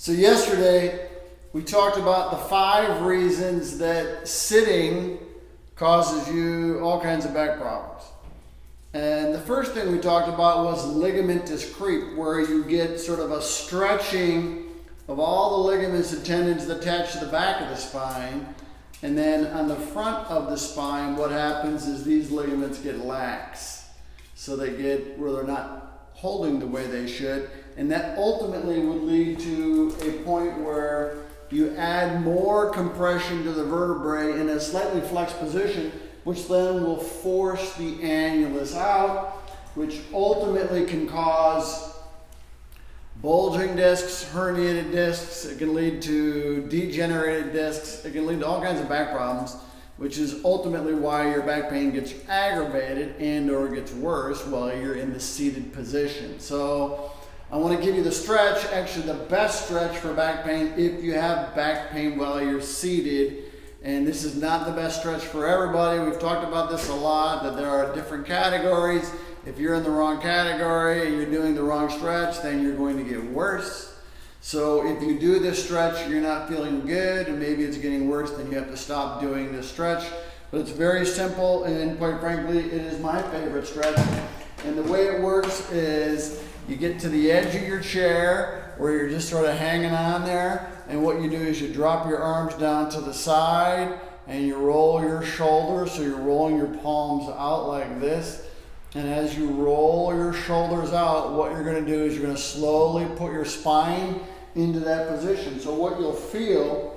So yesterday, we talked about the 5 reasons that sitting causes you all kinds of back problems. And the first thing we talked about was ligamentous creep, where you get sort of a stretching of all the ligaments and tendons attached to the back of the spine. And then on the front of the spine, what happens is these ligaments get lax. So they get where they're not holding the way they should. And that ultimately would lead to a point where you add more compression to the vertebrae in a slightly flexed position, which then will force the annulus out, which ultimately can cause bulging discs, herniated discs. It can lead to degenerated discs. It can lead to all kinds of back problems, which is ultimately why your back pain gets aggravated and or gets worse while you're in the seated position. So I want to give you the stretch, actually the best stretch for back pain if you have back pain while you're seated. And this is not the best stretch for everybody. We've talked about this a lot, that there are different categories. If you're in the wrong category and you're doing the wrong stretch, then you're going to get worse. So if you do this stretch, you're not feeling good, and maybe it's getting worse, then you have to stop doing this stretch. But it's very simple, and quite frankly, it is my favorite stretch. And the way it works is you get to the edge of your chair where you're just sort of hanging on there, and what you do is you drop your arms down to the side and you roll your shoulders, so you're rolling your palms out like this. And as you roll your shoulders out, what you're going to do is you're going to slowly put your spine into that position. So what you'll feel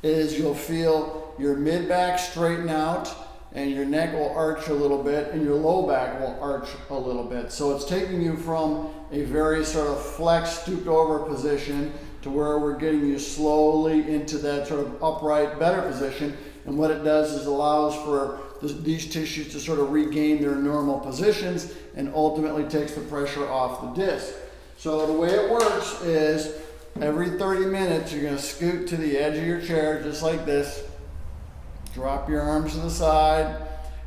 is you'll feel your mid-back straighten out, and your neck will arch a little bit, and your low back will arch a little bit. So it's taking you from a very sort of flexed, stooped over position to where we're getting you slowly into that sort of upright, better position. And what it does is allows for these tissues to sort of regain their normal positions and ultimately takes the pressure off the disc. So the way it works is every 30 minutes, you're gonna scoot to the edge of your chair just like this. Drop your arms to the side,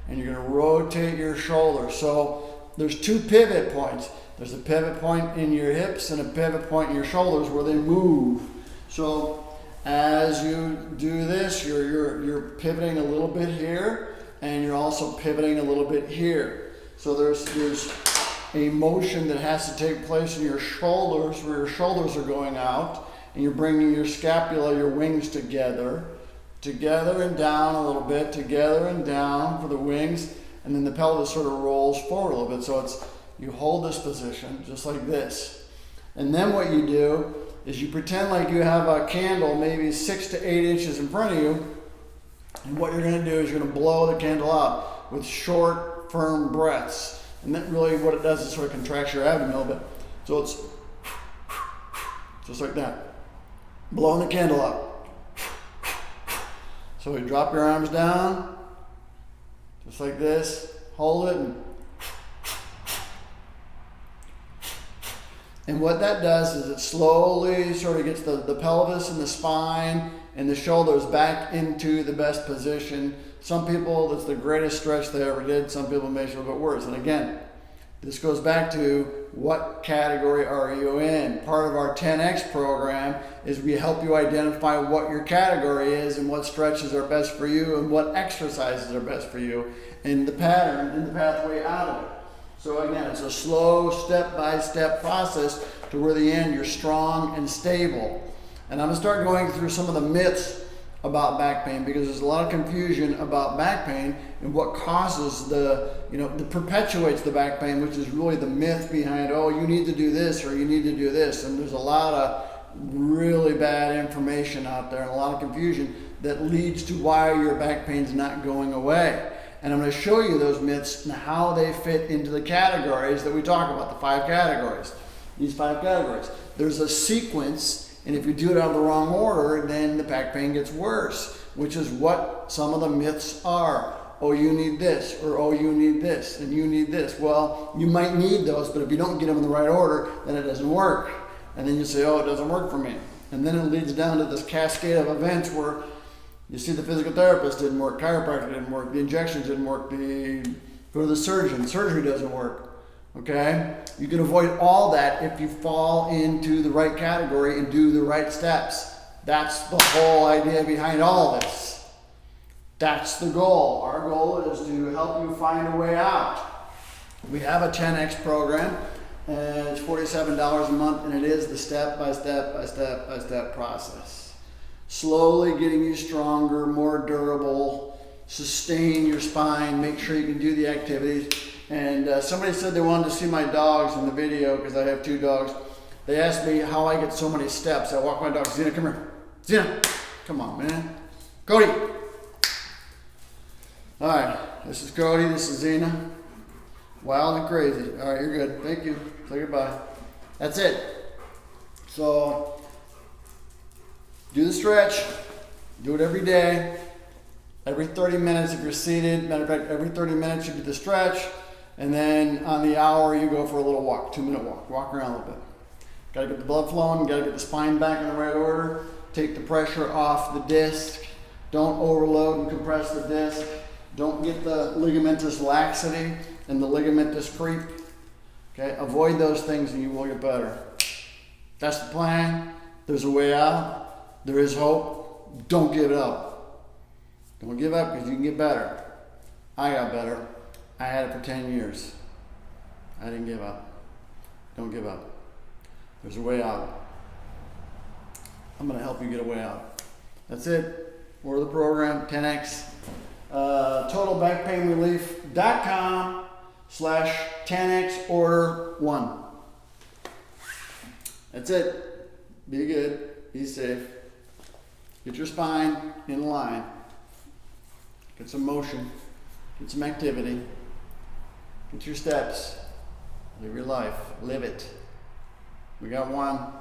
and you're going to rotate your shoulders. So there's 2 pivot points. There's a pivot point in your hips and a pivot point in your shoulders where they move. So as you do this, you're pivoting a little bit here, and you're also pivoting a little bit here. So there's a motion that has to take place in your shoulders, where your shoulders are going out, and you're bringing your scapula, your wings together and down a little bit, together and down for the wings, and then the pelvis sort of rolls forward a little bit. So you hold this position just like this. And then what you do is you pretend like you have a candle maybe 6 to 8 inches in front of you, and what you're going to do is you're going to blow the candle out with short, firm breaths. And then really what it does is sort of contracts your abdomen a little bit. So it's just like that, blowing the candle out. So you drop your arms down, just like this, hold it, and what that does is it slowly sort of gets the pelvis and the spine and the shoulders back into the best position. Some people, that's the greatest stretch they ever did. Some people may feel a bit worse. And again, this goes back to what category are you in? Part of our 10X program is we help you identify what your category is and what stretches are best for you and what exercises are best for you and the pattern and the pathway out of it. So again, it's a slow step-by-step process to where the end you're strong and stable. And I'm going to start going through some of the myths about back pain, because there's a lot of confusion about back pain and what causes that perpetuates the back pain, which is really the myth behind, oh, you need to do this or you need to do this. And there's a lot of really bad information out there and a lot of confusion that leads to why your back pain's not going away. And I'm going to show you those myths and how they fit into the categories that we talk about, the 5 categories. These 5 categories. There's a sequence. And if you do it out of the wrong order, then the back pain gets worse, which is what some of the myths are. Oh, you need this, or oh, you need this, and you need this. Well, you might need those, but if you don't get them in the right order, then it doesn't work. And then you say, oh, it doesn't work for me. And then it leads down to this cascade of events where you see the physical therapist didn't work, chiropractor didn't work, the injections didn't work, go to the surgeon, surgery doesn't work. Okay? You can avoid all that if you fall into the right category and do the right steps. That's the whole idea behind all of this. That's the goal. Our goal is to help you find a way out. We have a 10X program, and it's $47 a month, and it is the step-by-step process. Slowly getting you stronger, more durable, sustain your spine, make sure you can do the activities. And somebody said they wanted to see my dogs in the video because I have 2 dogs. They asked me how I get so many steps. I walk my dog. Xena, come here. Xena, come on, man. Cody. All right, this is Cody. This is Xena. Wild and crazy. All right, you're good. Thank you. Say goodbye. That's it. So, do the stretch. Do it every day. Every 30 minutes if you're seated. Matter of fact, every 30 minutes you do the stretch. And then on the hour, you go for a little walk, 2-minute walk. Walk around a little bit. Got to get the blood flowing. Got to get the spine back in the right order. Take the pressure off the disc. Don't overload and compress the disc. Don't get the ligamentous laxity and the ligamentous creep. Okay, avoid those things and you will get better. That's the plan. There's a way out. There is hope. Don't give up. Don't give up because you can get better. I got better. I had it for 10 years. I didn't give up. Don't give up. There's a way out. I'm going to help you get a way out. That's it. Order the program, 10X. TotalBackPainRelief.com/10X order 1. That's it. Be good. Be safe. Get your spine in line. Get some motion. Get some activity. Get your steps. Live your life. Live it. We got one.